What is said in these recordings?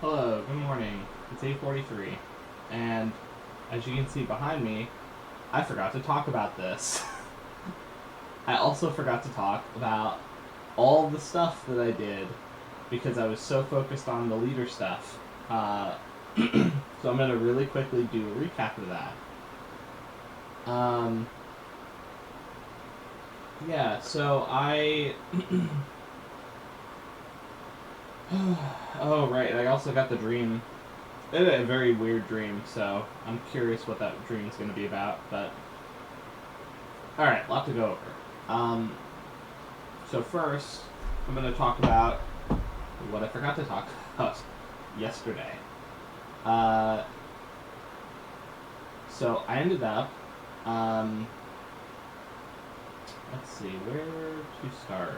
Hello, good morning. It's 8:43, and as you can see behind me, I forgot to talk about this. I also forgot to talk about all the stuff that I did because I was so focused on the leader stuff. So I'm going to really quickly do a recap of that. Um, yeah, so I. Oh, right, I also got the dream. It had a very weird dream, so I'm curious what that dream is going to be about, but. Alright, lot to go over. So first, I'm going to talk about what I forgot to talk about yesterday. Uh, so I ended up, um, let's see, where to start?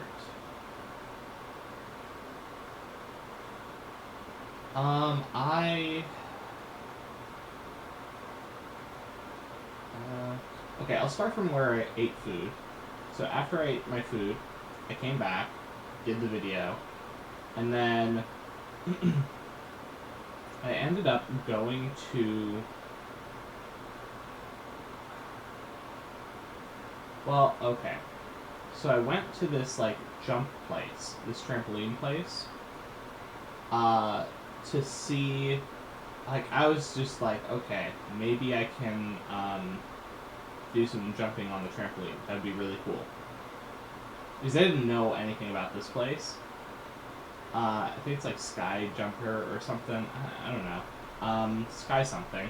I, okay, I'll start from where I ate food. So after I ate my food, I came back, did the video, and then I ended up going to. Well, okay. So I went to this like jump place, this trampoline place, uh, to see. Like I was just like, okay, maybe I can do some jumping on the trampoline. That'd be really cool. Because I didn't know anything about this place. I think it's like Sky Jumper or something. I don't know. Sky something.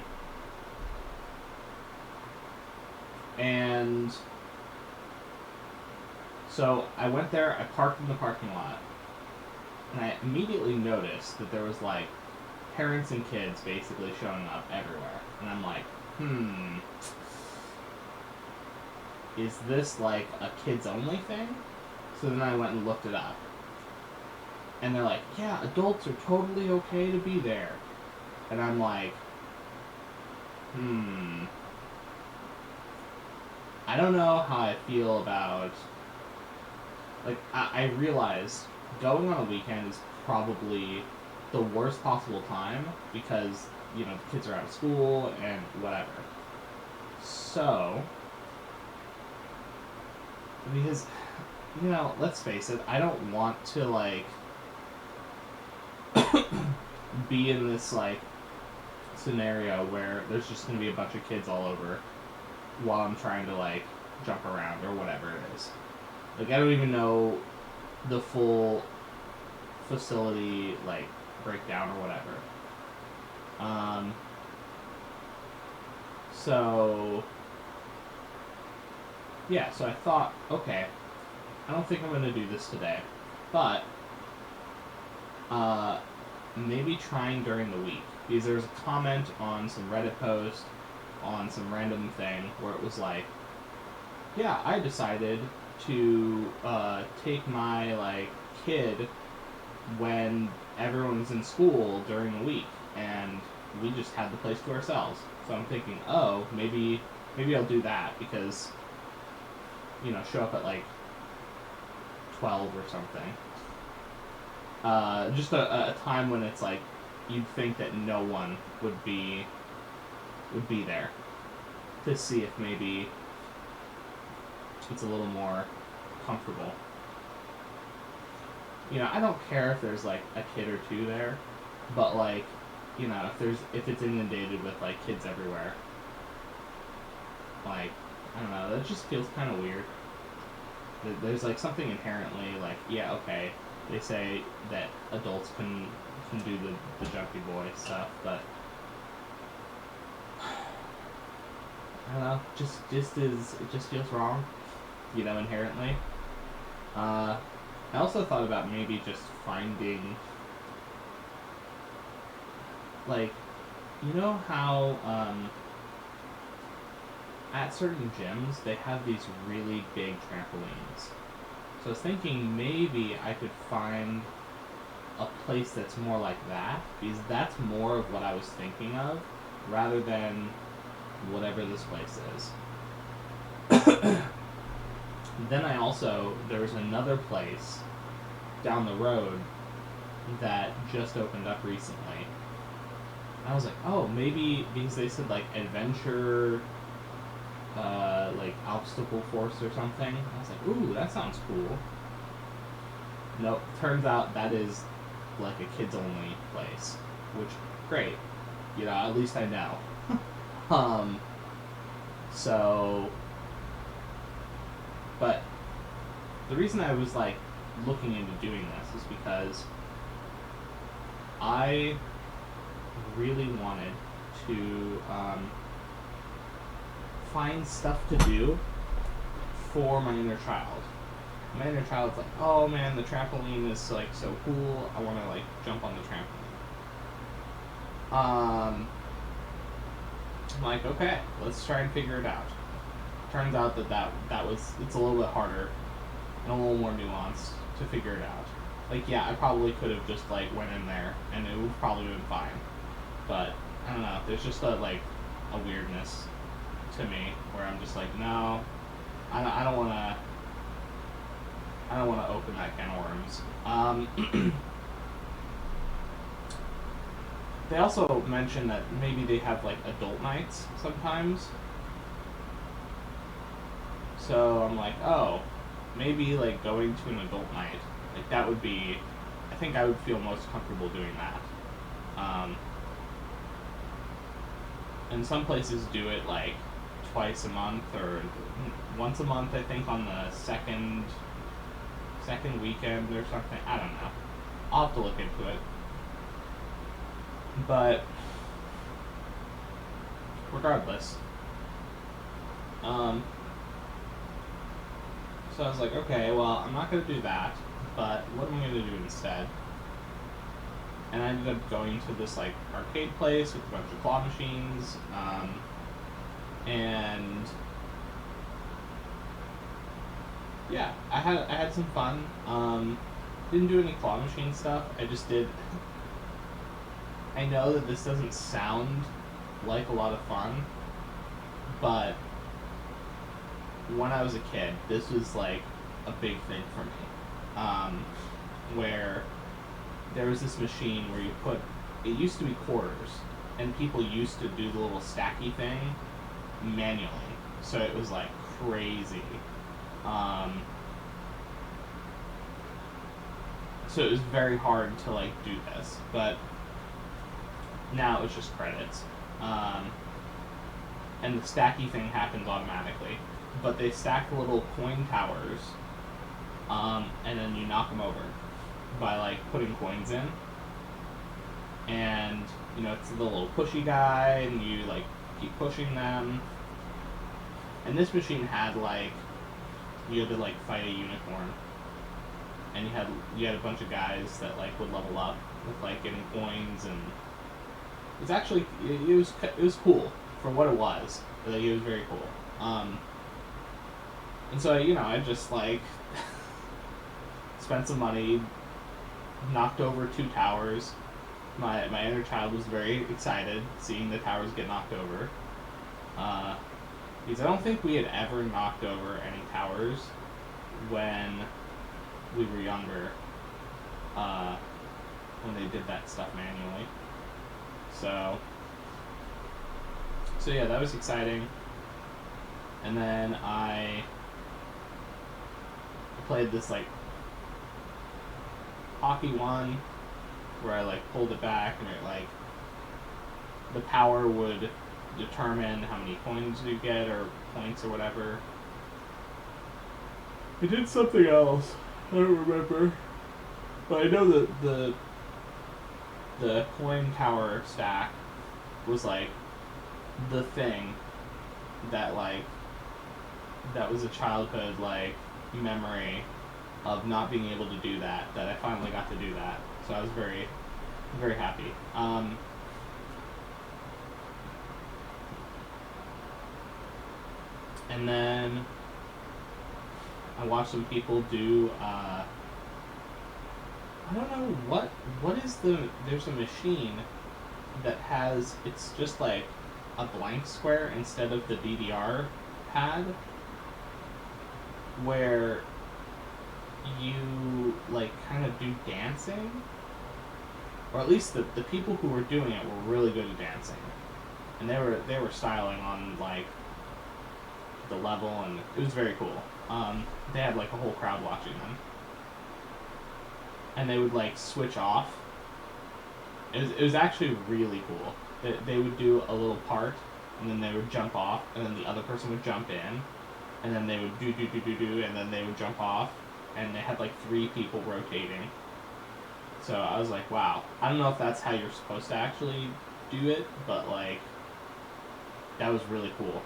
And so I went there. I parked in the parking lot, and I immediately noticed that there was like parents and kids basically showing up everywhere. And I'm like, is this like a kids only thing? So then I went and looked it up. And they're like, yeah, adults are totally okay to be there. And I'm like, I don't know how I feel about. Like, I realize going on a weekend is probably the worst possible time because, you know, the kids are out of school and whatever. So, because, you know, let's face it, I don't want to, like, be in this, like, scenario where there's just going to be a bunch of kids all over while I'm trying to, like, jump around or whatever it is. Like, I don't even know the full facility, like, breakdown or whatever. So, yeah, so I thought, okay, I don't think I'm going to do this today, but maybe trying during the week. Because there was a comment on some Reddit post on some random thing where it was like, yeah, I decided to take my like kid when everyone's in school during the week, and we just had the place to ourselves. So I'm thinking, oh, maybe I'll do that because, you know, show up at like 12 or something. Just a time when it's like you'd think that no one would be there to see if maybe it's a little more comfortable. You know, I don't care if there's like a kid or two there, but like, you know, if it's inundated with like kids everywhere, like, I don't know, that just feels kind of weird. There's like something inherently like, yeah, okay, they say that adults can do the jumpy boy stuff, but I don't know, it just feels wrong, you know, inherently. I also thought about maybe just finding, like, you know how at certain gyms they have these really big trampolines. So I was thinking maybe I could find a place that's more like that, because that's more of what I was thinking of, rather than whatever this place is. Then there was another place down the road that just opened up recently. I was like, oh, maybe because they said like adventure, like obstacle course or something. I was like, ooh, that sounds cool. Nope, turns out that is like a kids only place, which great. You know, at least I know. um, so, but the reason I was like looking into doing this is because I really wanted to find stuff to do for my inner child. My inner child's like, oh man, the trampoline is like so cool. I want to like jump on the trampoline. I'm like, okay, let's try and figure it out. Turns out that was it's a little bit harder and a little more nuanced to figure it out. Like, yeah, I probably could have just like went in there and it would probably been fine. But I don't know. There's just a weirdness to me where I'm just like, no, I don't want to. I don't want to open that can of worms. They also mentioned that maybe they have like adult nights sometimes. So I'm like, oh, maybe like going to an adult night, like that would be. I think I would feel most comfortable doing that. And some places do it like twice a month or once a month. I think on the second weekend or something. I don't know. I'll have to look into it. But regardless, so I was like, okay, well, I'm not gonna do that. But what am I gonna do instead? And I ended up going to this like arcade place with a bunch of claw machines, and yeah, I had some fun. Didn't do any claw machine stuff. I just did. I know that this doesn't sound like a lot of fun, but when I was a kid, this was like a big thing for me. Where there was this machine where you put. It used to be quarters, and people used to do the little stacky thing manually, so it was like crazy. So it was very hard to like do this, but now it's just credits. And the stacky thing happens automatically, but they stack little coin towers, and then you knock them over by like putting coins in, and you know it's the little pushy guy, and you like keep pushing them. And this machine had like you had to like fight a unicorn, and you had a bunch of guys that like would level up with like getting coins, and it's actually it was cool for what it was. Like, it was very cool. And so I just like spent some money, knocked over 2 towers. My inner child was very excited seeing the towers get knocked over. Because I don't think we had ever knocked over any towers when we were younger, when they did that stuff manually. So yeah, that was exciting. And then I played this like hockey one where I like pulled it back and it like the power would determine how many coins you get or points or whatever. I did something else. I don't remember. But I know that the coin tower stack was like the thing that like that was a childhood like memory of not being able to do that I finally got to do that. So I was very, very happy. And then I watched some people do I don't know what is there's a machine that has it's just like a blank square instead of the DDR pad where you like kind of do dancing or at least the people who were doing it were really good at dancing, and they were styling on like the level, and it was very cool. They had like a whole crowd watching them, and they would like switch off. It was actually really cool. They would do a little part, and then they would jump off, and then the other person would jump in, and then they would do, and then they would jump off, and they had like 3 people rotating. So I was like, wow. I don't know if that's how you're supposed to actually do it, but like, that was really cool.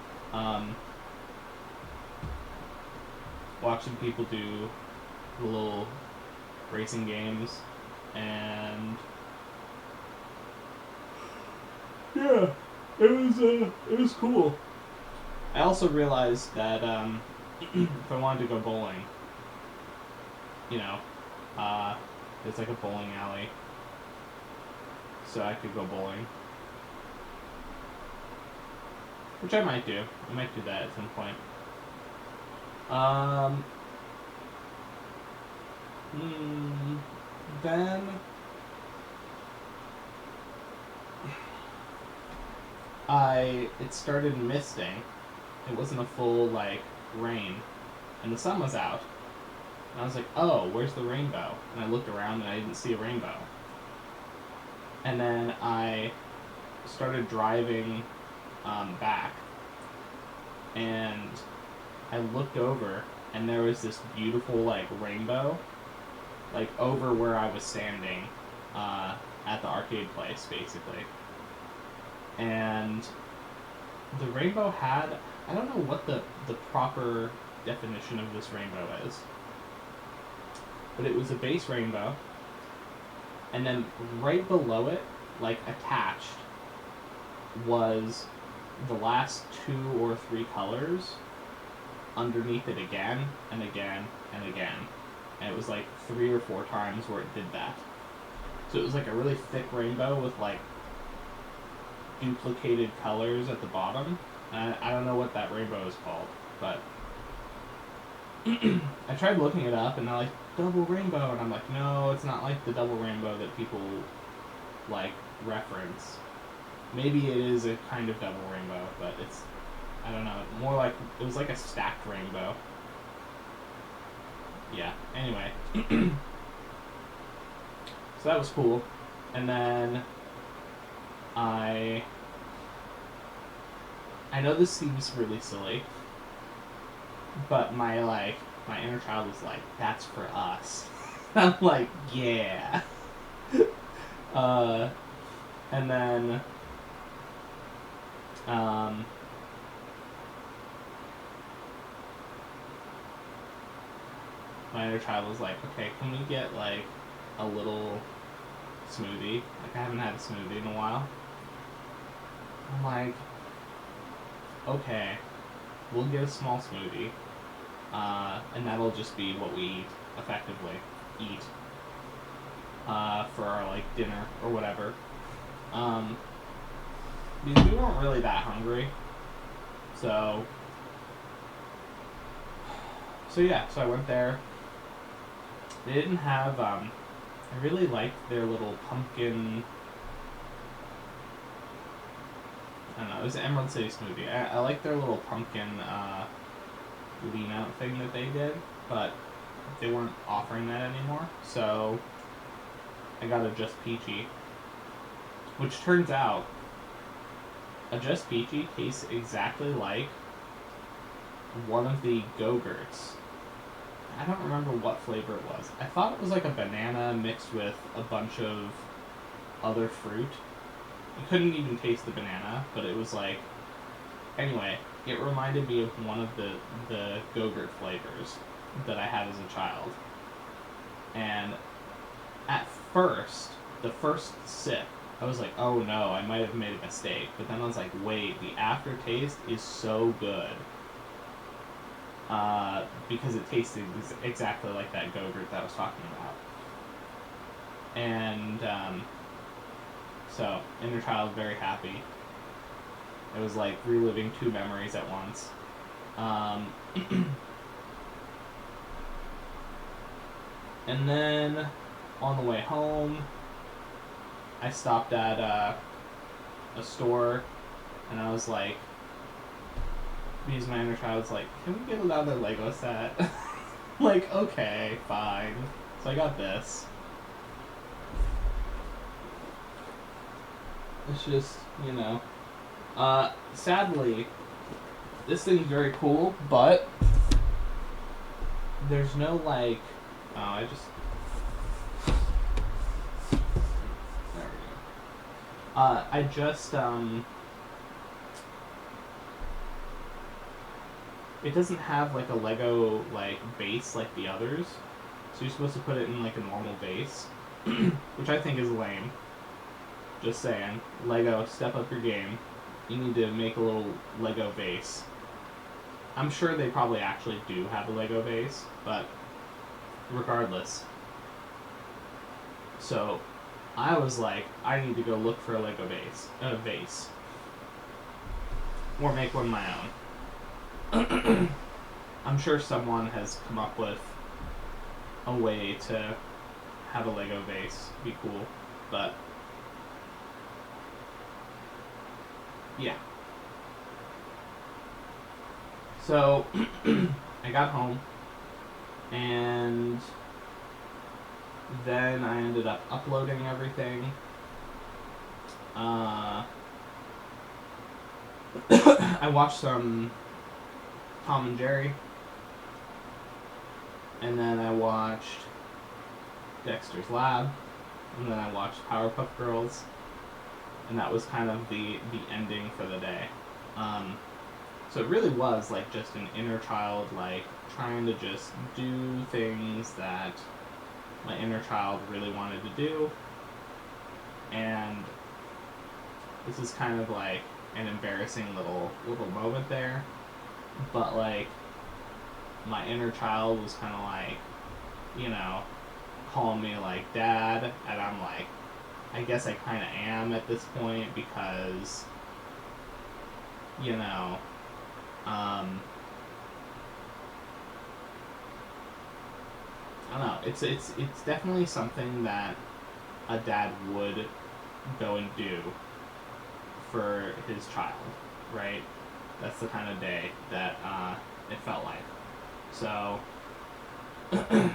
Watching people do the little racing games, and yeah, it was cool. I also realized that if I wanted to go bowling, you know, there's like a bowling alley, so I could go bowling, which I might do. I might do that at some point. Then it started misting. It wasn't a full like rain, and the sun was out. And I was like, oh, where's the rainbow? And I looked around and I didn't see a rainbow. And then I started driving back, and I looked over, and there was this beautiful like rainbow, like over where I was standing at the arcade place, basically. And the rainbow had, I don't know what the proper definition of this rainbow is, but it was a base rainbow, and then right below it, like attached, was the last 2 or 3 colors underneath it again and again and again. And it was like 3 or 4 times where it did that. So it was like a really thick rainbow with like duplicated colors at the bottom. And I don't know what that rainbow is called, but I tried looking it up, and they're like, double rainbow, and I'm like, no, it's not like the double rainbow that people like reference. Maybe it is a kind of double rainbow, but it's, I don't know, more like, it was like a stacked rainbow. Yeah, anyway. So that was cool. And then I know this seems really silly, but my inner child was like, that's for us. I'm like, yeah. And then my inner child was like, okay, can we get like a little smoothie? Like, I haven't had a smoothie in a while. I'm like, okay, we'll get a small smoothie, and that'll just be what we effectively eat for our like dinner or whatever. Because we weren't really that hungry, so yeah. So I went there. They didn't have. I really liked their little pumpkin. I don't know. It was an Emerald City smoothie. I like their little pumpkin lean out thing that they did, but they weren't offering that anymore. So I got a Just Peachy, which turns out a Just Peachy tastes exactly like one of the Go-Gurts. I don't remember what flavor it was. I thought it was like a banana mixed with a bunch of other fruit. You couldn't even taste the banana, but it was like... Anyway, it reminded me of one of the Go-Gurt flavors that I had as a child. And at first, the first sip, I was like, oh no, I might have made a mistake. But then I was like, wait, the aftertaste is so good. Because it tasted exactly like that Go-Gurt that I was talking about. And so, inner child very happy. It was like reliving 2 memories at once. And then on the way home, I stopped at a store, and I was like, because my inner child's like, can we get another Lego set? Like, okay, fine. So I got this. It's just, you know. Sadly, this thing's very cool, but there's no, like, oh, I just, there we go. I just, it doesn't have, like, a Lego, like, base like the others. So you're supposed to put it in, like, a normal base. Which I think is lame. Just saying. Lego, step up your game. You need to make a little Lego base. I'm sure they probably actually do have a Lego base, but regardless. So, I was like, I need to go look for a Lego base. Or make one of my own. I'm sure someone has come up with a way to have a Lego base. Be cool. But, yeah. So, I got home, and then I ended up uploading everything. I watched some Tom and Jerry, and then I watched Dexter's Lab, and then I watched Powerpuff Girls, and that was kind of the ending for the day. So it really was like just an inner child, like trying to just do things that my inner child really wanted to do. And this is kind of like an embarrassing little moment there. But like my inner child was kind of like, you know, calling me like dad, and I'm like, I guess I kind of am at this point because, you know, I don't know. It's definitely something that a dad would go and do for his child, right? That's the kind of day that it felt like. So I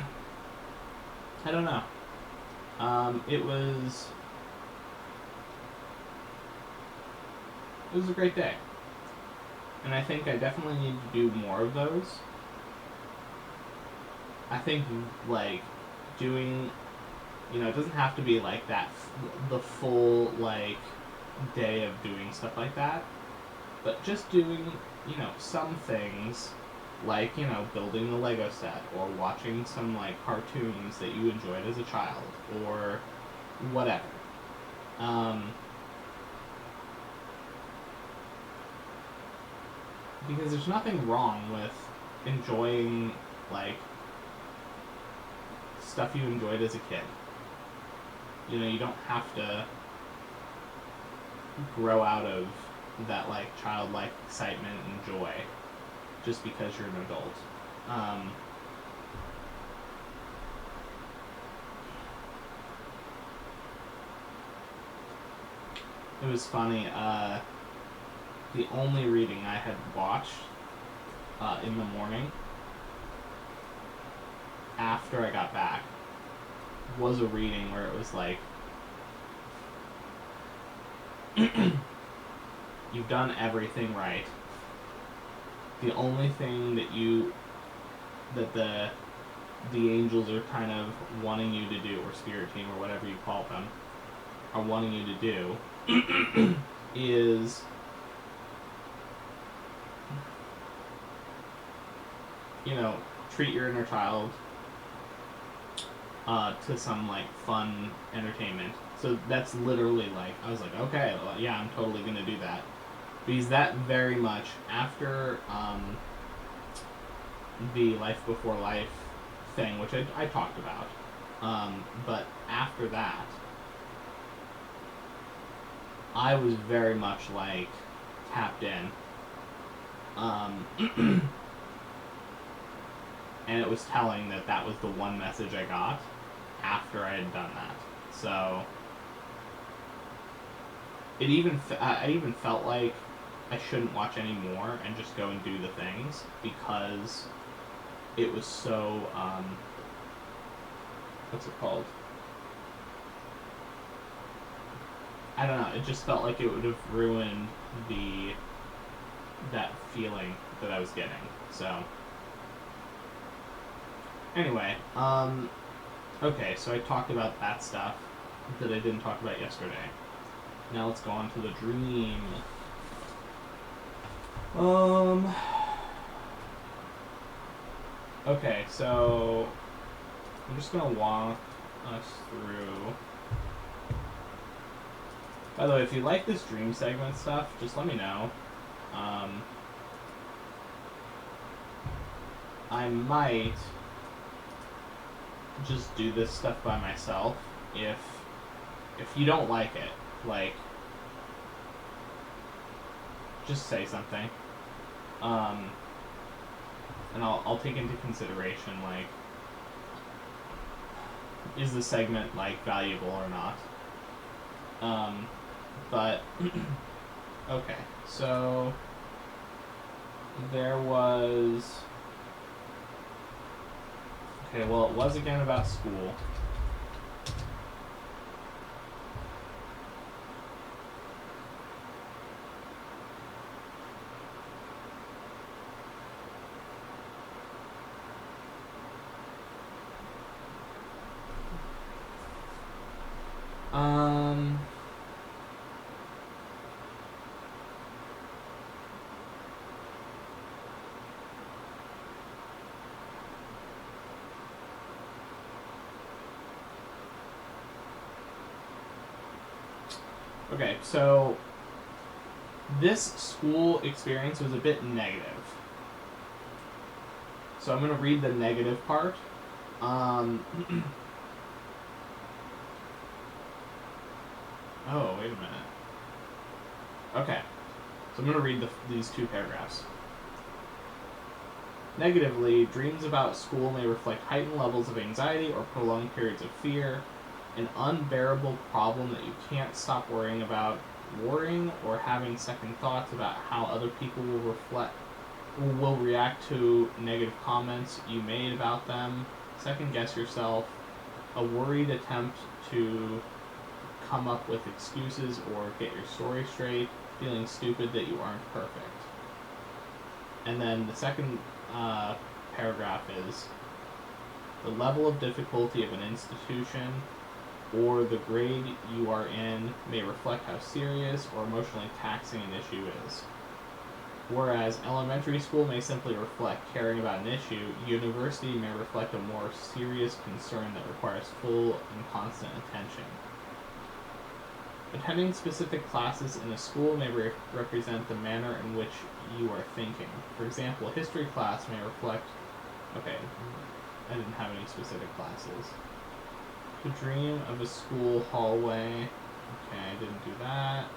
don't know. It was a great day. And I think I definitely need to do more of those. I think, like, doing, you know, it doesn't have to be like that, the full, like, day of doing stuff like that. But just doing, you know, some things, like, you know, building the Lego set, or watching some, like, cartoons that you enjoyed as a child, or whatever. Because there's nothing wrong with enjoying, like, stuff you enjoyed as a kid. You know, you don't have to grow out of that, like, childlike excitement and joy just because you're an adult. It was funny, the only reading I had watched in the morning after I got back was a reading where it was like, you've done everything right. The only thing that the angels are kind of wanting you to do, or spirit team, or whatever you call them, are wanting you to do is, you know, treat your inner child to some, like, fun entertainment. So that's literally, like, I was like, okay, well, yeah, I'm totally gonna do that. Because that very much, after the Life Before Life thing, which I talked about, but after that, I was very much, like, tapped in. And it was telling that that was the one message I got after I had done that. So, I even felt like I shouldn't watch any more and just go and do the things because it was so what's it called? I don't know. It just felt like it would have ruined that feeling that I was getting. So anyway, okay, so I talked about that stuff that I didn't talk about yesterday. Now let's go on to the dream. Okay, so I'm just gonna walk us through. By the way, if you like this dream segment stuff, just let me know. I might just do this stuff by myself if you don't like it. Like, just say something. And I'll take into consideration, like, is the segment, like, valuable or not? But okay, so there was. Okay, well, it was again about school. Okay, so this school experience was a bit negative. So I'm going to read the negative part. Oh, wait a minute. Okay, so I'm going to read these two paragraphs. Negatively, dreams about school may reflect heightened levels of anxiety or prolonged periods of fear, an unbearable problem that you can't stop worrying about, worrying or having second thoughts about how other people will react to negative comments you made about them, second guess yourself, a worried attempt to come up with excuses or get your story straight, feeling stupid that you aren't perfect. And then the second paragraph is the level of difficulty of an institution or the grade you are in may reflect how serious or emotionally taxing an issue is. Whereas elementary school may simply reflect caring about an issue, university may reflect a more serious concern that requires full and constant attention. Attending specific classes in a school may represent the manner in which you are thinking. For example, a history class may reflect... Okay, I didn't have any specific classes. To dream of a school hallway. Okay, I didn't do that.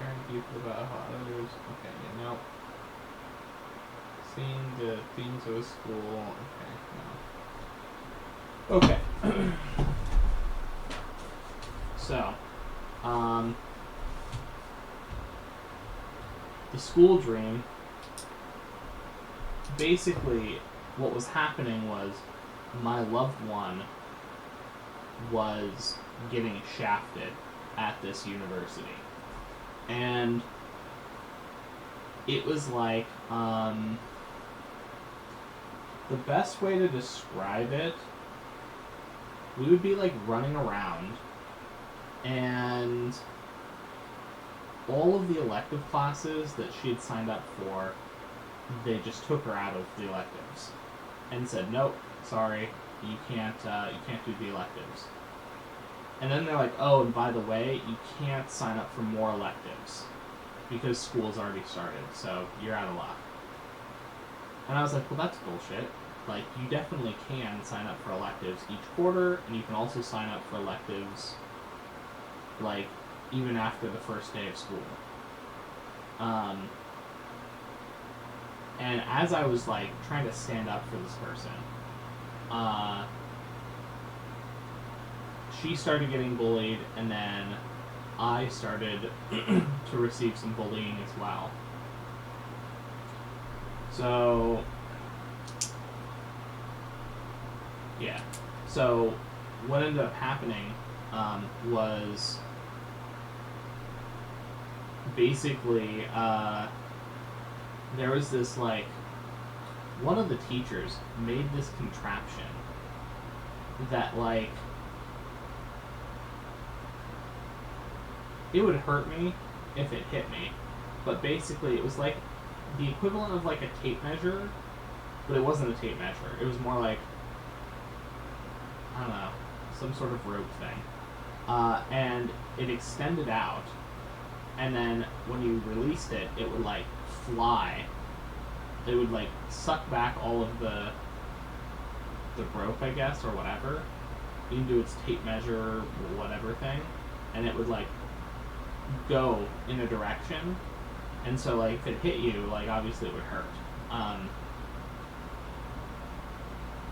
Caring deeply about how others... Okay, yeah, no. Seeing the themes of a school. Okay, no. Okay. So, the school dream, basically what was happening was my loved one was getting shafted at this university. And it was like, the best way to describe it, we would be like running around and all of the elective classes that she had signed up for, they just took her out of the electives and said, nope, sorry, you can't do the electives. And then they're like, oh, and by the way, you can't sign up for more electives because school's already started, so you're out of luck. And I was like, well, that's bullshit. Like, you definitely can sign up for electives each quarter, and you can also sign up for electives, like, even after the first day of school. And as I was like trying to stand up for this person, she started getting bullied, and then I started to receive some bullying as well. So, yeah. So, what ended up happening was basically there was this like one of the teachers made this contraption that like it would hurt me if it hit me, but basically it was like the equivalent of like a tape measure, but it wasn't a tape measure. It was more like, I don't know, some sort of rope thing. And it extended out, and then when you released it, it would like fly. It would like suck back all of the rope, I guess, or whatever, into its tape measure, whatever thing, and it would like go in a direction, and so like if it hit you, like obviously it would hurt.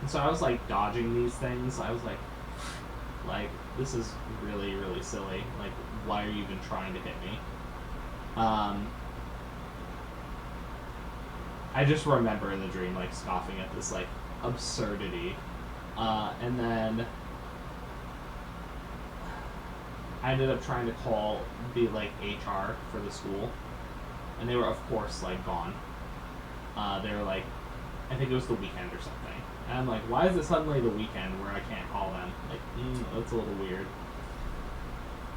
And so I was like dodging these things. I was like this is really, really silly. Like, why are you even trying to hit me? I just remember in the dream like scoffing at this like absurdity, and then I ended up trying to call the like HR for the school, and they were of course like gone. They were like, I think it was the weekend or something, and I'm like, why is it suddenly the weekend where I can't call them? Like, that's a little weird.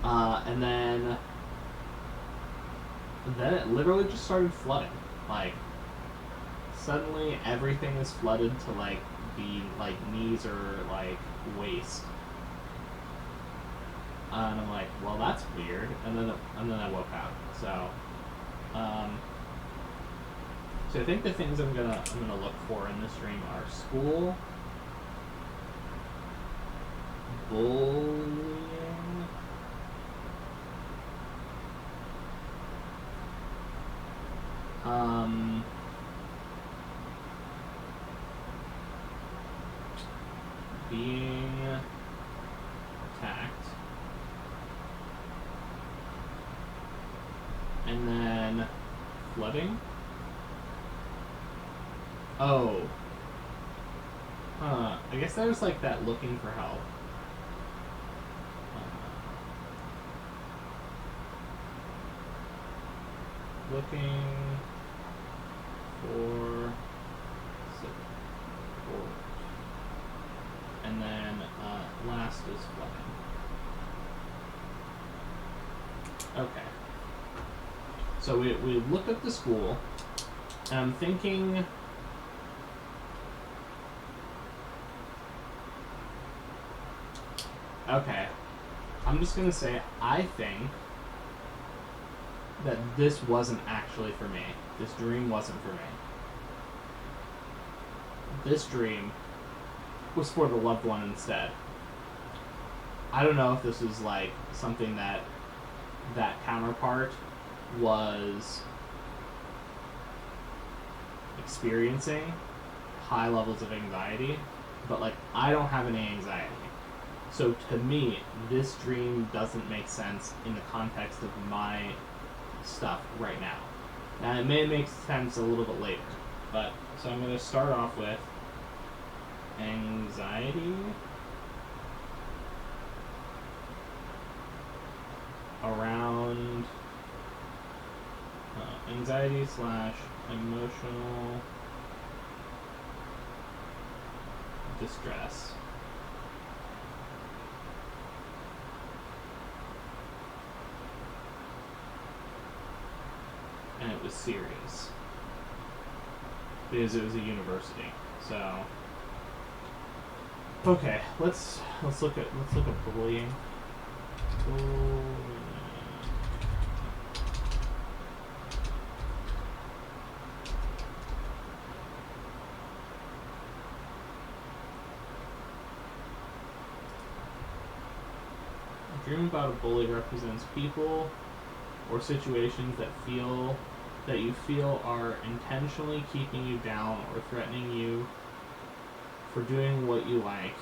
And then it literally just started flooding. Like, suddenly everything is flooded to like the like knees or like waist. And I'm like, well, that's weird. And then I woke up. So, so I think the things I'm gonna look for in this dream are school, bullying, being attacked, and then flooding. Oh. I guess there's like that looking for help. Looking for support. And then last is flooding. Okay. So we looked up the school, and I'm thinking, okay, I'm just gonna say I think that this wasn't actually for me. This dream wasn't for me. This dream was for the loved one instead. I don't know if this is like something that counterpart was experiencing high levels of anxiety, but like I don't have any anxiety. So to me, this dream doesn't make sense in the context of my stuff right now. Now it may make sense a little bit later, but so I'm going to start off with anxiety around anxiety / emotional distress. And it was serious because it was a university. So okay, let's look at bullying. A dream about a bully represents people or situations that feel that you feel are intentionally keeping you down or threatening you for doing what you like.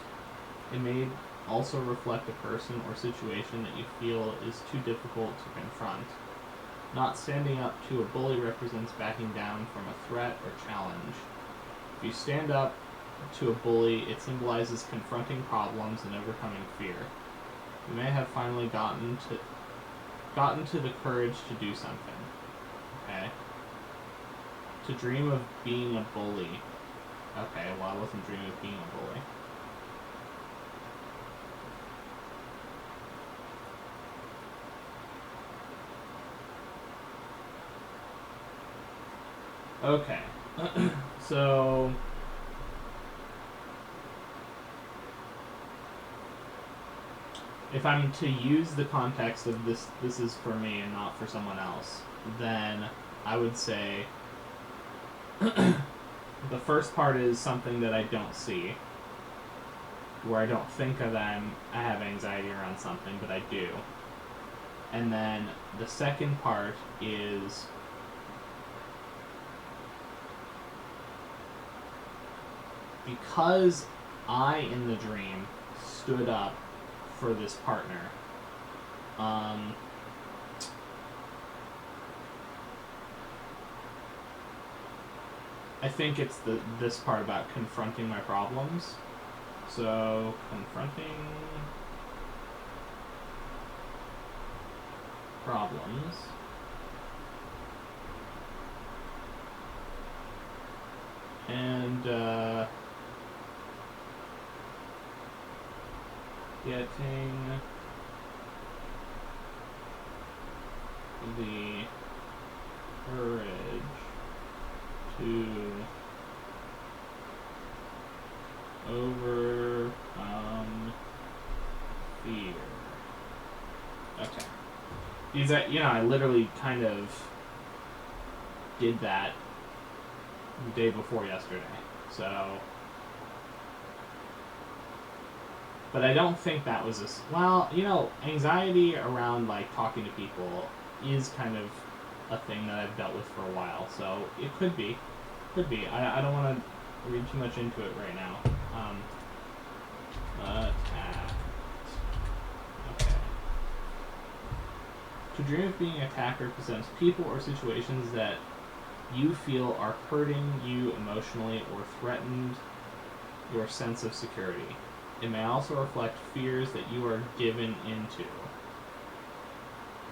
It may also reflect a person or situation that you feel is too difficult to confront. Not standing up to a bully represents backing down from a threat or challenge. If you stand up to a bully, it symbolizes confronting problems and overcoming fear. You may have finally gotten to the courage to do something. Okay. To dream of being a bully. Okay, well, I wasn't dreaming of being a bully. Okay. So if I'm to use the context of this is for me and not for someone else, then I would say the first part is something that I don't see, where I don't think of them, I have anxiety around something, but I do. And then the second part is because I, in the dream, stood up for this partner, I think it's this part about confronting my problems. So, confronting problems. And, getting the courage to overcome fear. Okay. These are, I literally kind of did that the day before yesterday. So, but I don't think that was anxiety around like talking to people is kind of a thing that I've dealt with for a while. So it could be. I don't want to read too much into it right now. Attacked. Okay. To dream of being attacked represents people or situations that you feel are hurting you emotionally or threatened your sense of security. It may also reflect fears that you are given into.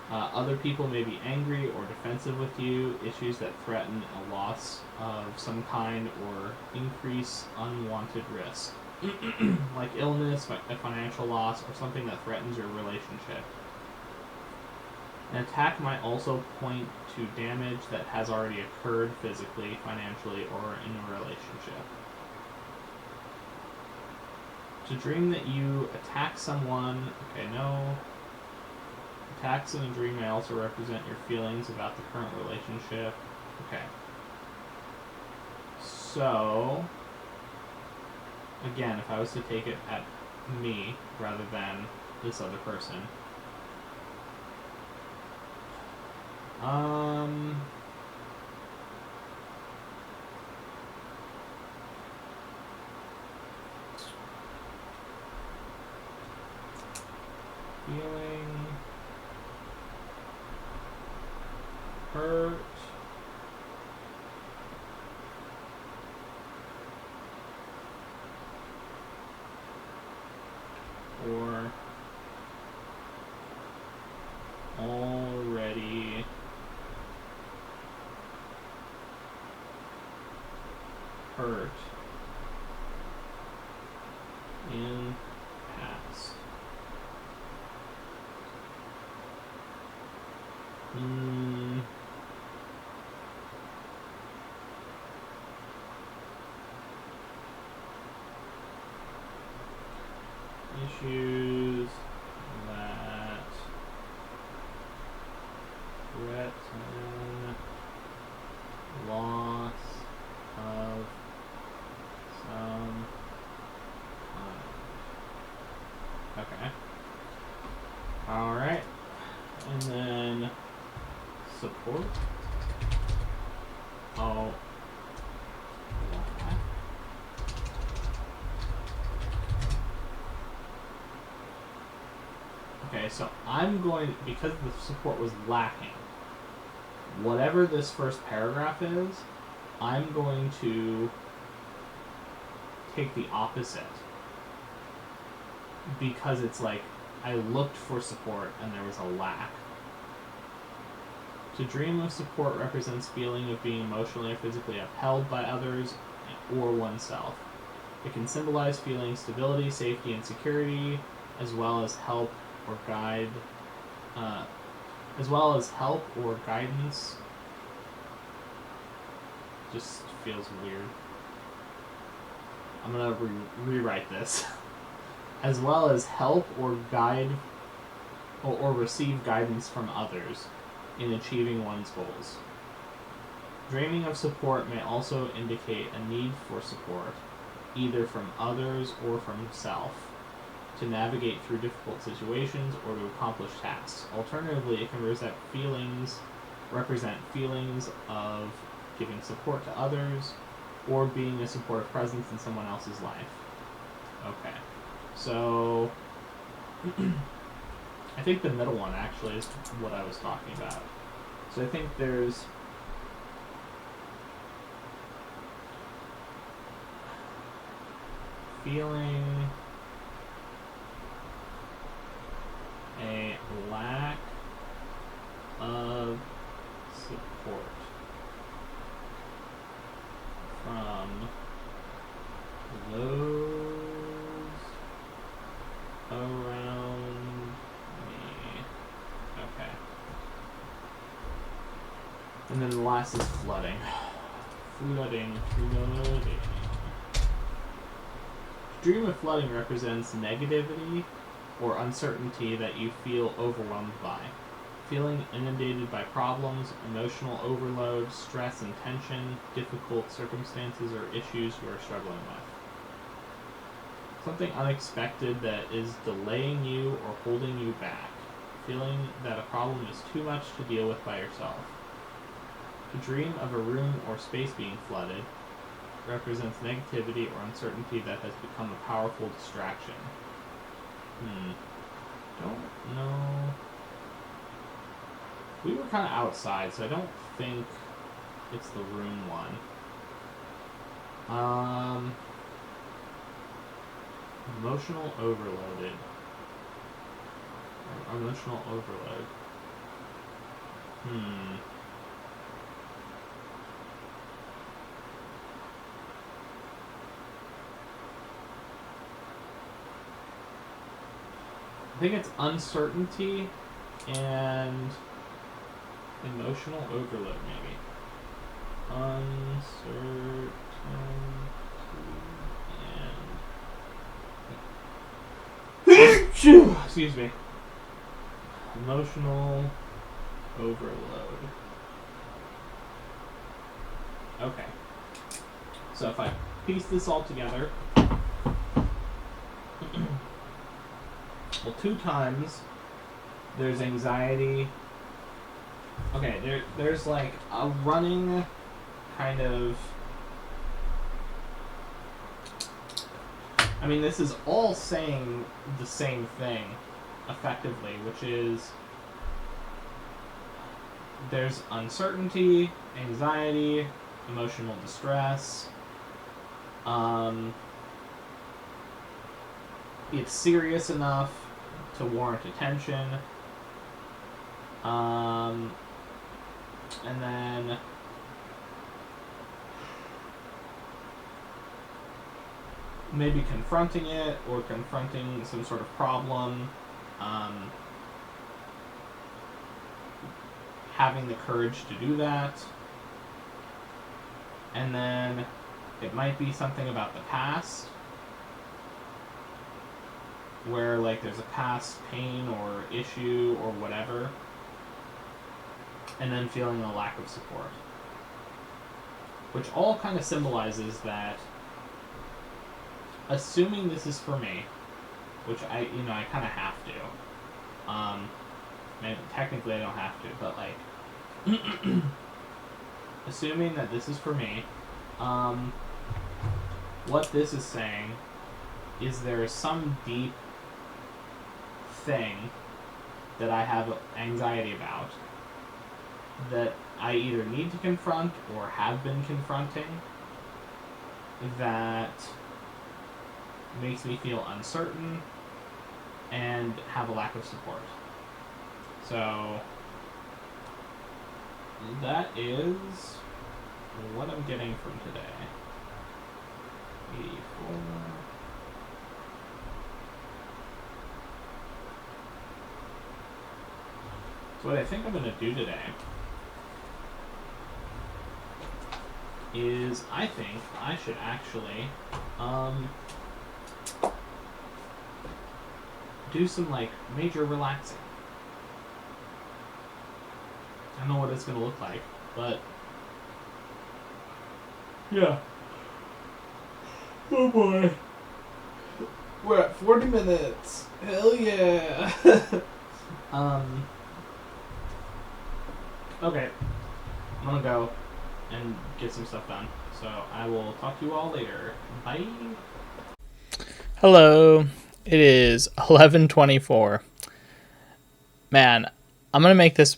Other people may be angry or defensive with you, issues that threaten a loss of some kind or increase unwanted risk, like illness, a financial loss, or something that threatens your relationship. An attack might also point to damage that has already occurred physically, financially, or in a relationship. To dream that you attack someone, okay, no. Attacks in a dream may also represent your feelings about the current relationship. Okay. So, again, if I was to take it at me rather than this other person. Feeling hurt or already hurt in past. Issues that threaten loss of some kind. Okay. Alright. And then support. Okay, so I'm going, because the support was lacking, whatever this first paragraph is, I'm going to take the opposite. Because it's like, I looked for support and there was a lack. To dream of support represents feeling of being emotionally or physically upheld by others or oneself. It can symbolize feeling stability, safety, and security, as well as help or guide, or guidance. Just feels weird. I'm gonna rewrite this. As well as help or guide, or receive guidance from others in achieving one's goals. Dreaming of support may also indicate a need for support, either from others or from self, to navigate through difficult situations or to accomplish tasks. Alternatively, it can represent feelings of giving support to others or being a supportive presence in someone else's life. Okay. So, I think the middle one actually is what I was talking about. So I think there's feeling a lack of support from those around me. Okay. And then the last is flooding. Flooding. Dream of flooding represents negativity or uncertainty that you feel overwhelmed by. Feeling inundated by problems, emotional overload, stress and tension, difficult circumstances or issues you are struggling with. Something unexpected that is delaying you or holding you back. Feeling that a problem is too much to deal with by yourself. To dream of a room or space being flooded represents negativity or uncertainty that has become a powerful distraction. Don't know. We were kind of outside, so I don't think it's the room one. Emotional overloaded. Emotional overload. I think it's uncertainty and emotional overload, maybe. Uncertainty and excuse me. Emotional overload. Okay. So if I piece this all together, well, 2 times there's anxiety. Okay, there's like a running kind of. I mean, this is all saying the same thing, effectively, which is there's uncertainty, anxiety, emotional distress. It's serious enough to warrant attention. And then maybe confronting it or confronting some sort of problem. Having the courage to do that. And then it might be something about the past, where like there's a past pain or issue or whatever, and then feeling a lack of support, which all kind of symbolizes that, assuming this is for me, which I kind of have to, maybe technically I don't have to, but like assuming that this is for me, what this is saying is there is some deep thing that I have anxiety about that I either need to confront or have been confronting that makes me feel uncertain and have a lack of support. So that is what I'm getting from today. 84. So what I think I'm going to do today is I think I should actually do some like major relaxing. I don't know what it's going to look like, but yeah. Oh boy. We're at 40 minutes. Hell yeah. Okay. I'm gonna go and get some stuff done. So I will talk to you all later. Bye. Hello. It is 11:24. Man, I'm going to make this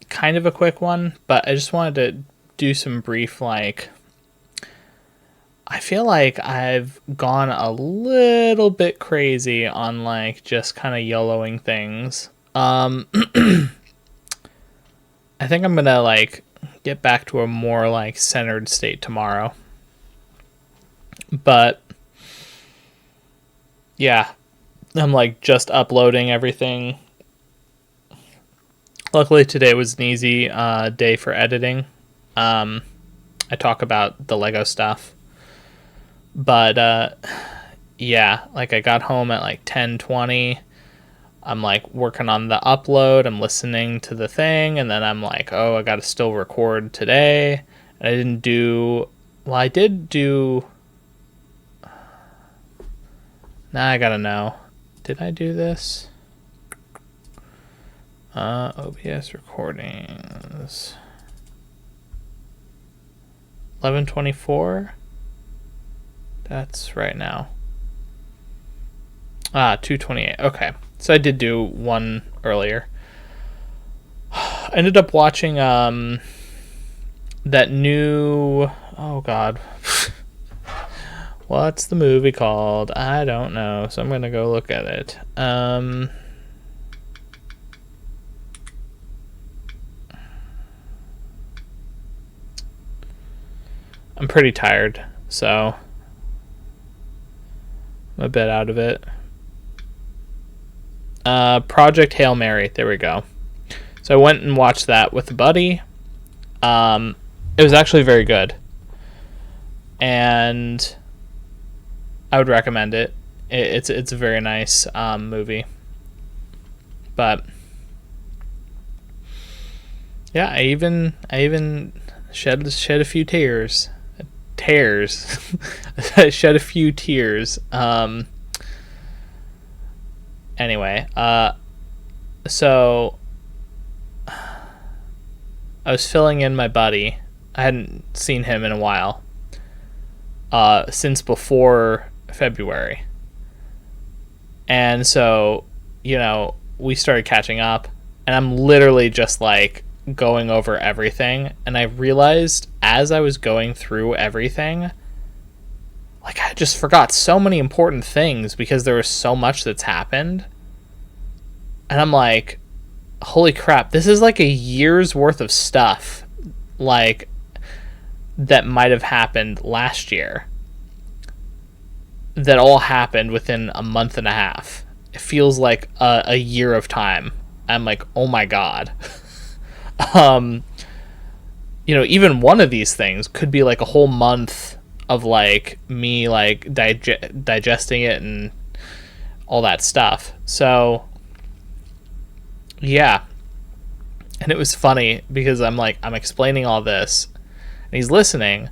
kind of a quick one, but I just wanted to do some brief, like, I feel like I've gone a little bit crazy on, like, just kind of YOLOing things. I think I'm going to, like, get back to a more, like, centered state tomorrow. But yeah, I'm, like, just uploading everything. Luckily, today was an easy day for editing. I talk about the Lego stuff. But, yeah, like, I got home at, like, 10:20. I'm, like, working on the upload. I'm listening to the thing. And then I'm like, oh, I got to still record today. And I didn't do... Well, I did do... Now I gotta know. Did I do this? OBS recordings. 11:24. That's right now. 2:28. Okay, so I did do one earlier. I ended up watching that new. Oh God. What's the movie called? I don't know, so I'm gonna go look at it. I'm pretty tired, so I'm a bit out of it. Project Hail Mary. There we go. So I went and watched that with a buddy. It was actually very good, and I would recommend it. It's a very nice movie. But yeah, I even shed a few tears. I shed a few tears. Anyway, so I was filling in my buddy. I hadn't seen him in a while. Since before February. And so, we started catching up, and I'm literally just like going over everything, and I realized as I was going through everything, like, I just forgot so many important things because there was so much that's happened. And I'm like, holy crap, this is like a year's worth of stuff, like, that might have happened last year that all happened within a month and a half. It feels like a year of time. I'm like, oh my God. Even one of these things could be like a whole month of like me like digesting it and all that stuff. So yeah. And it was funny because I'm explaining all this and he's listening.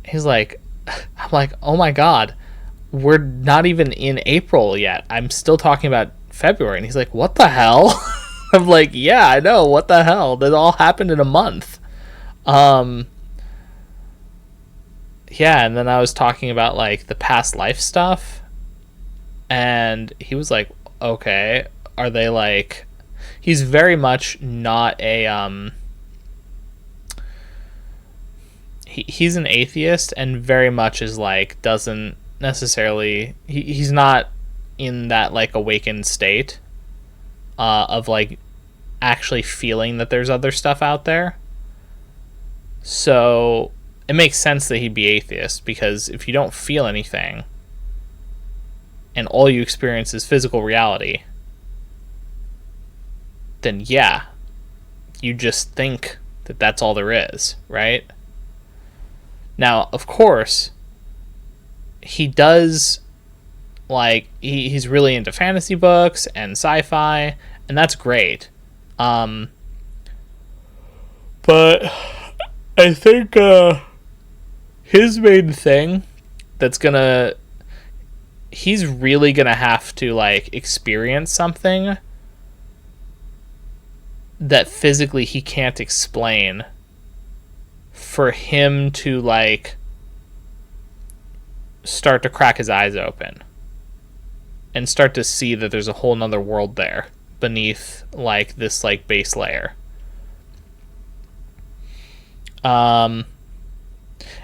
He's like, I'm like, oh my God, we're not even in April yet. I'm still talking about February. And he's like, what the hell? I'm like, yeah, I know. What the hell? That all happened in a month. Yeah. And then I was talking about like the past life stuff. And he was like, okay, are they like, He's very much not a he's an atheist, and very much is like doesn't necessarily he's not in that like awakened state of like actually feeling that there's other stuff out there. So it makes sense that he'd be atheist, because if you don't feel anything and all you experience is physical reality, then yeah, you just think that that's all there is, right? Now, of course, he does, like, he's really into fantasy books and sci-fi, and that's great. But I think his main thing he's really gonna have to, like, experience something that physically he can't explain for him to, like, start to crack his eyes open and start to see that there's a whole nother world there beneath, like, this, like, base layer. And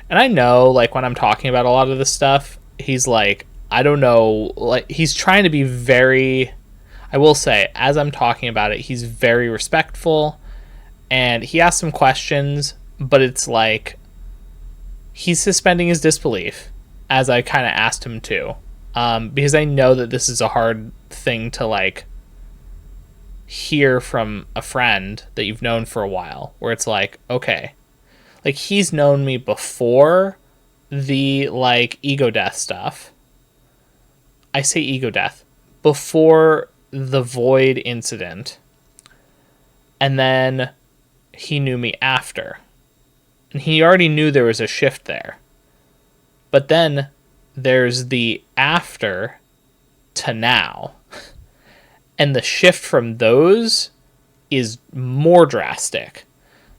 I know, like, when I'm talking about a lot of this stuff, he's like, I don't know, like, he's trying to be very, I will say, as I'm talking about it, he's very respectful, and he asks some questions, but it's like he's suspending his disbelief, as I kind of asked him to, because I know that this is a hard thing to, like, hear from a friend that you've known for a while, where it's like, okay, like, he's known me before the, like, ego death stuff. I say ego death before the void incident, and then he knew me after. And he already knew there was a shift there. But then there's the after to now. And the shift from those is more drastic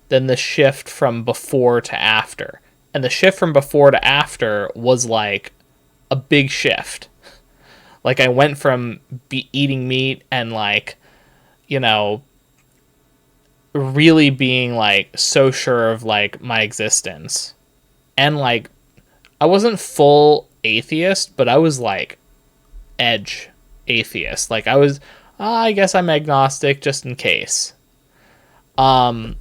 than the shift from before to after. And the shift from before to after was like a big shift. Like, I went from eating meat and, like, you know, really being, like, so sure of, like, my existence. And, like, I wasn't full atheist, but I was, like, edge atheist. Like, I was, I guess I'm agnostic just in case. And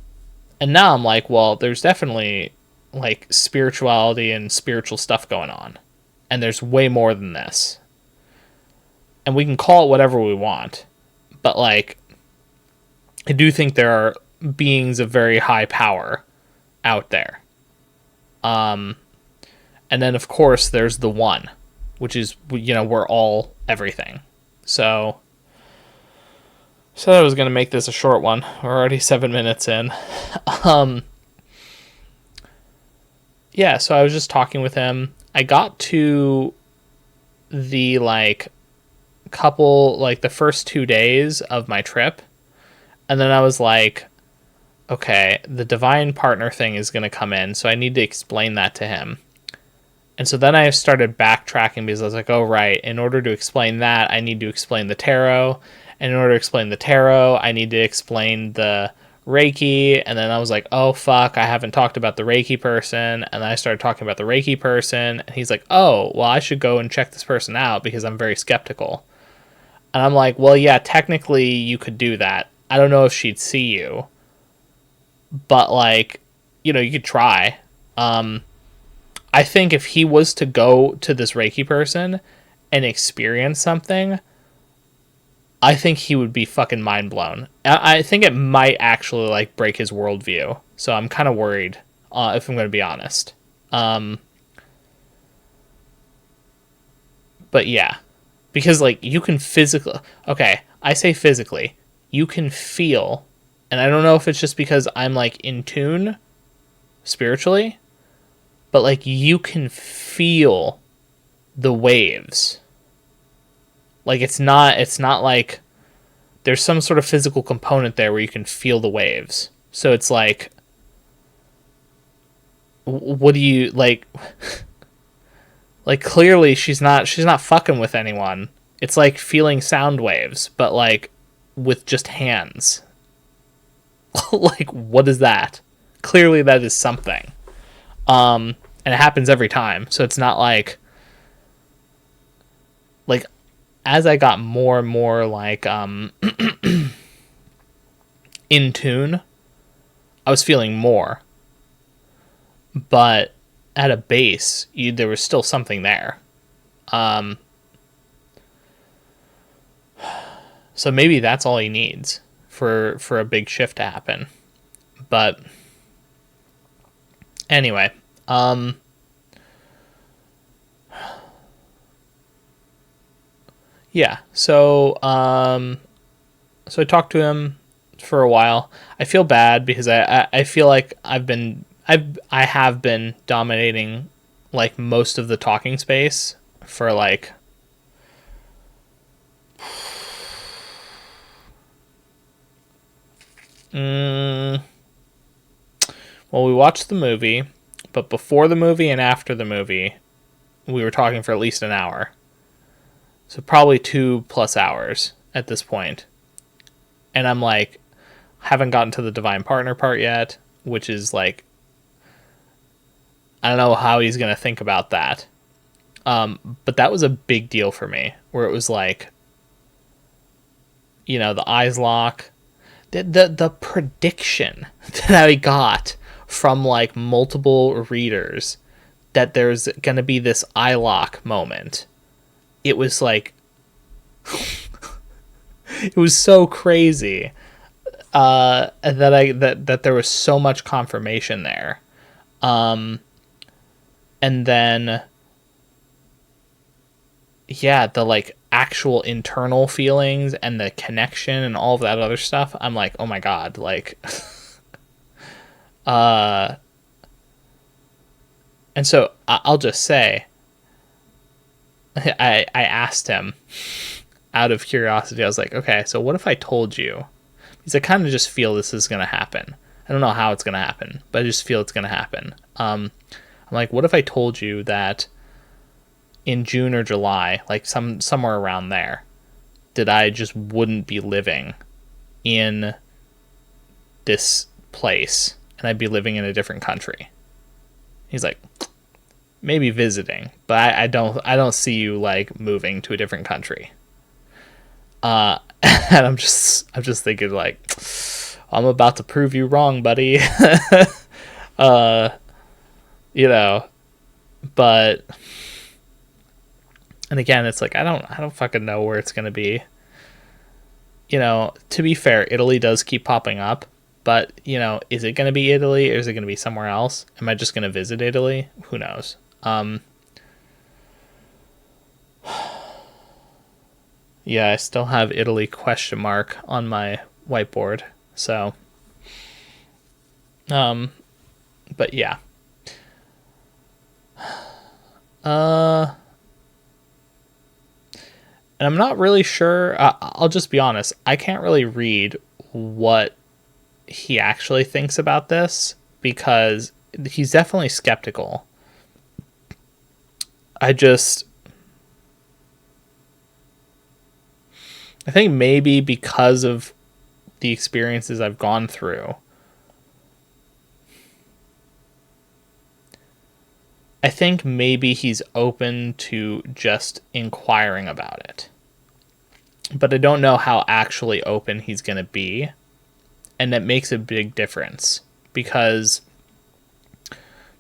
now I'm like, well, there's definitely, like, spirituality and spiritual stuff going on. And there's way more than this. And we can call it whatever we want. But, like, I do think there are beings of very high power out there. And then, of course, there's the one, which is, you know, we're all everything. So I was going to make this a short one. We're already 7 minutes in. Yeah, so I was just talking with him. I got to the, like, couple, like, the first 2 days of my trip, and then I was like, okay, the divine partner thing is going to come in, so I need to explain that to him. And so then I started backtracking, because I was like, oh, right, in order to explain that, I need to explain the tarot, and in order to explain the tarot, I need to explain the Reiki, and then I was like, oh, fuck, I haven't talked about the Reiki person, and then I started talking about the Reiki person, and he's like, oh, well, I should go and check this person out, because I'm very skeptical. And I'm like, well, yeah, technically you could do that. I don't know if she'd see you, but, like, you know, you could try. I think if he was to go to this Reiki person and experience something, I think he would be fucking mind blown. I think it might actually, like, break his worldview. So I'm kind of worried, if I'm going to be honest. But yeah. Because, like, you can physically... Okay, I say physically. You can feel... And I don't know if it's just because I'm, like, in tune spiritually, but, like, you can feel the waves. Like, it's not like there's some sort of physical component there where you can feel the waves. So it's like, what do you, like... Like, clearly she's not fucking with anyone. It's like feeling sound waves, but, like, with just hands. Like, what is that? Clearly that is something. And it happens every time. So it's not like as I got more and more like in tune, I was feeling more. But at a base, there was still something there. So maybe that's all he needs for a big shift to happen. But anyway, yeah. So so I talked to him for a while. I feel bad because I feel like I have been dominating like most of the talking space for like well, we watched the movie, but before the movie and after the movie, we were talking for at least an hour. So probably 2+ hours at this point. And I'm like, haven't gotten to the divine partner part yet, which is like, I don't know how he's going to think about that. But that was a big deal for me, where it was like, you know, the eyes lock. The prediction that I got from like multiple readers that there's going to be this eye lock moment. It was like, it was so crazy that there was so much confirmation there. And then, yeah, the like actual internal feelings and the connection and all of that other stuff. I'm like, oh my God, like, and so I'll just say, I asked him out of curiosity. I was like, okay, so what if I told you? Because I kind of just feel this is going to happen. I don't know how it's going to happen, but I just feel it's going to happen. I'm like, what if I told you that in June or July, like somewhere around there, that I just wouldn't be living in this place and I'd be living in a different country? He's like, maybe visiting, but I don't see you like moving to a different country. And I'm just thinking like, I'm about to prove you wrong, buddy. You know, but, and again, it's like, I don't fucking know where it's going to be. You know, to be fair, Italy does keep popping up, but, you know, is it going to be Italy or is it going to be somewhere else? Am I just going to visit Italy? Who knows? Yeah, I still have Italy ? On my whiteboard. So, but yeah. And I'm not really sure. I'll just be honest. I can't really read what he actually thinks about this because he's definitely skeptical. I think maybe because of the experiences I've gone through, I think maybe he's open to just inquiring about it. But I don't know how actually open he's going to be. And that makes a big difference. Because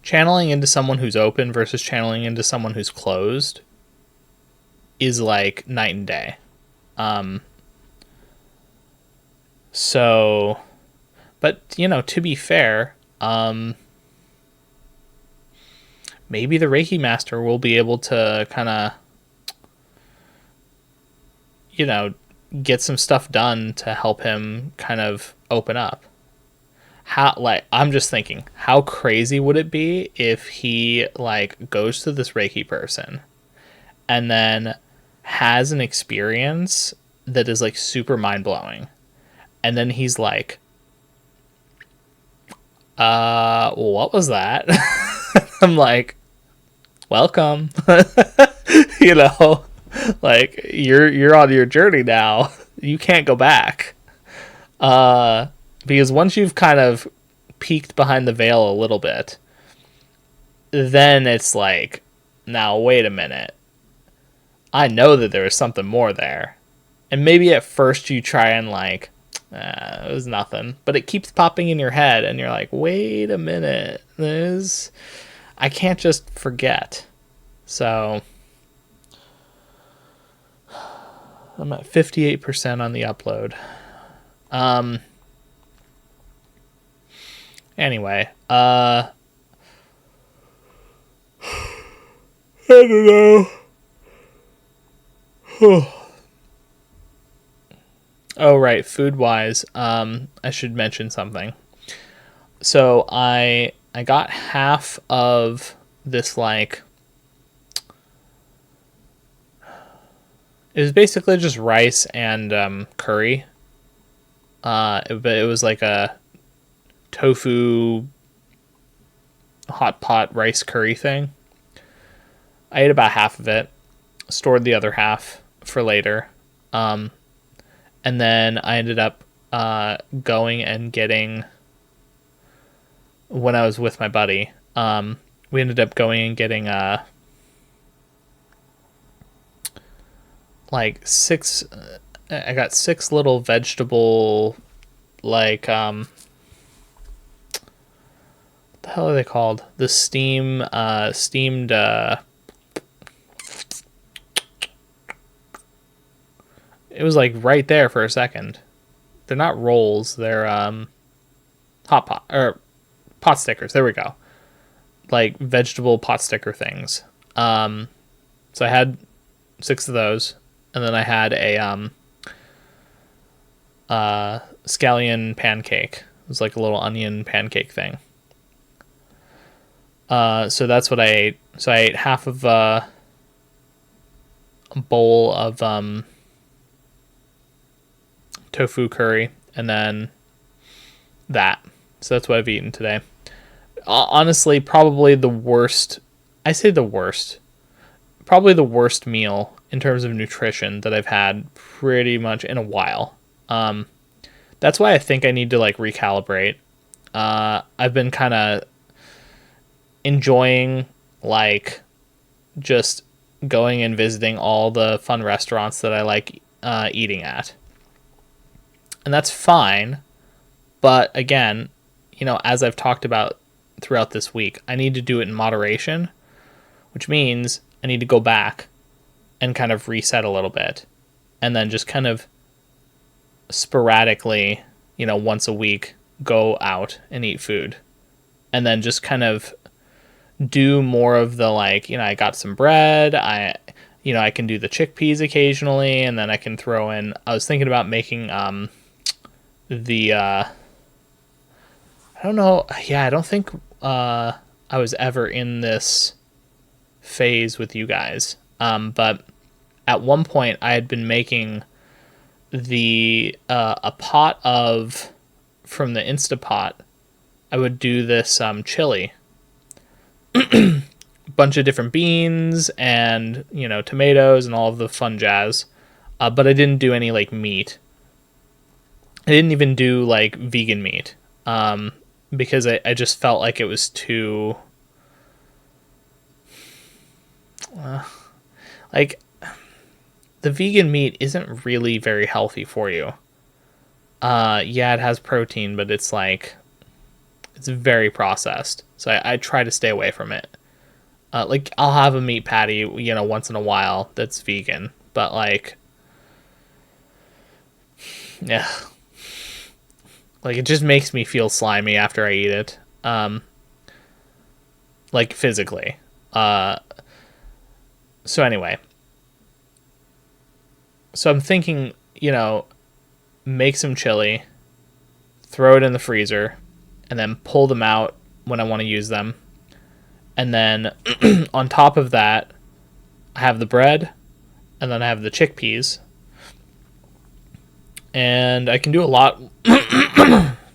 channeling into someone who's open versus channeling into someone who's closed is like night and day. So, but, you know, to be fair, maybe the Reiki master will be able to kind of, you know, get some stuff done to help him kind of open up. I'm just thinking, how crazy would it be if he like goes to this Reiki person and then has an experience that is like super mind-blowing, and then he's like, what was that? I'm like, welcome. You know, like you're on your journey now. You can't go back. Because once you've kind of peeked behind the veil a little bit, then it's like, now wait a minute. I know that there is something more there. And maybe at first you try and like, it was nothing. But it keeps popping in your head and you're like, wait a minute. I can't just forget. So I'm at 58% on the upload. Anyway, I don't know. Oh, right, food-wise, I should mention something. So I got half of this, like, it was basically just rice and curry. But it was like a tofu hot pot rice curry thing. I ate about half of it, stored the other half for later. And then I ended up going and getting, when I was with my buddy, we ended up going and getting like I got 6 little vegetable, like, what the hell are they called? The steamed, it was like right there for a second. They're not rolls, they're hot pot, or pot stickers, there we go. Like vegetable pot sticker things. So I had 6 of those, and then I had a scallion pancake. It was like a little onion pancake thing. So that's what I ate. So I ate half of a bowl of tofu curry, and then that. So that's what I've eaten today. Honestly, probably the worst. I say the worst. Probably the worst meal in terms of nutrition that I've had pretty much in a while. That's why I think I need to like recalibrate. I've been kind of enjoying like just going and visiting all the fun restaurants that I like eating at. And that's fine. But again, you know, as I've talked about throughout this week, I need to do it in moderation, which means I need to go back and kind of reset a little bit, and then just kind of sporadically, you know, once a week, go out and eat food, and then just kind of do more of the, like, you know, I got some bread, I can do the chickpeas occasionally, and then I can throw in, I was thinking about making I don't know, yeah, I don't think I was ever in this phase with you guys, but at one point I had been making a pot of, from the Instapot, I would do this chili, bunch of different beans and, you know, tomatoes and all of the fun jazz, but I didn't do any like meat. I didn't even do like vegan meat, because I just felt like it was too like, the vegan meat isn't really very healthy for you. Yeah, it has protein, but it's like, it's very processed. So I try to stay away from it. Like, I'll have a meat patty, you know, once in a while that's vegan, but like, yeah, like, it just makes me feel slimy after I eat it. Like, physically. So anyway, so I'm thinking, you know, make some chili, throw it in the freezer, and then pull them out when I want to use them. And then on top of that, I have the bread, and then I have the chickpeas. And I can do a lot.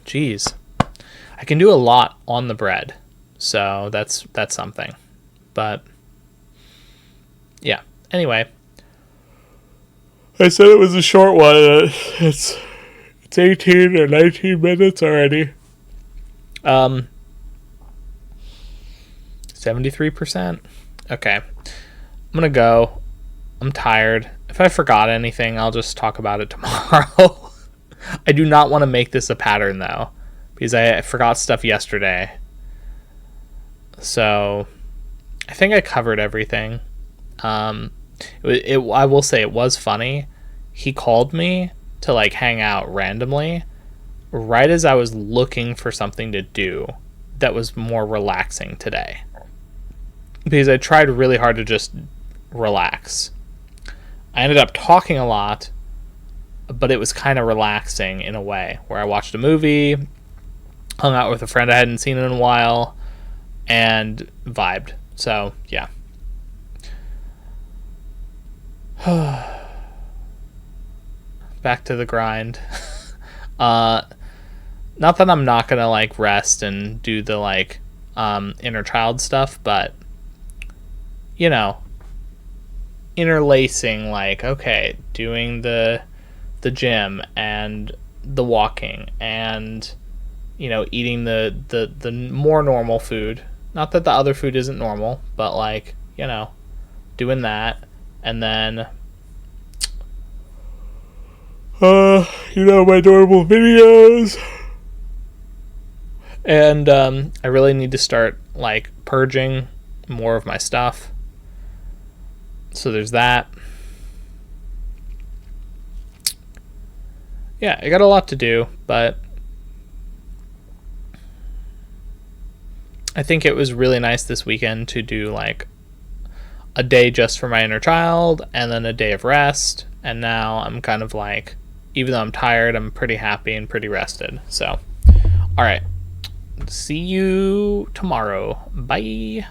Jeez. I can do a lot on the bread. So that's something. But yeah. Anyway. I said it was a short one. It's 18 or 19 minutes already. 73%. Okay. I'm gonna go. I'm tired. If I forgot anything, I'll just talk about it tomorrow. I do not want to make this a pattern, though, because I forgot stuff yesterday. So, I think I covered everything. I will say it was funny. He called me to, like, hang out randomly right as I was looking for something to do that was more relaxing today. Because I tried really hard to just relax. I ended up talking a lot, but it was kind of relaxing in a way, where I watched a movie, hung out with a friend I hadn't seen in a while, and vibed. So, yeah. Back to the grind. Not that I'm not gonna, like, rest and do the, like, inner child stuff, but, you know, interlacing, like, okay, doing the gym and the walking and, you know, eating the more normal food. Not that the other food isn't normal, but, like, you know, doing that. And then, you know, my normal videos. And I really need to start, like, purging more of my stuff. So there's that. Yeah, I got a lot to do, but I think it was really nice this weekend to do, like, a day just for my inner child and then a day of rest. And now I'm kind of like, even though I'm tired, I'm pretty happy and pretty rested. So, all right. See you tomorrow. Bye.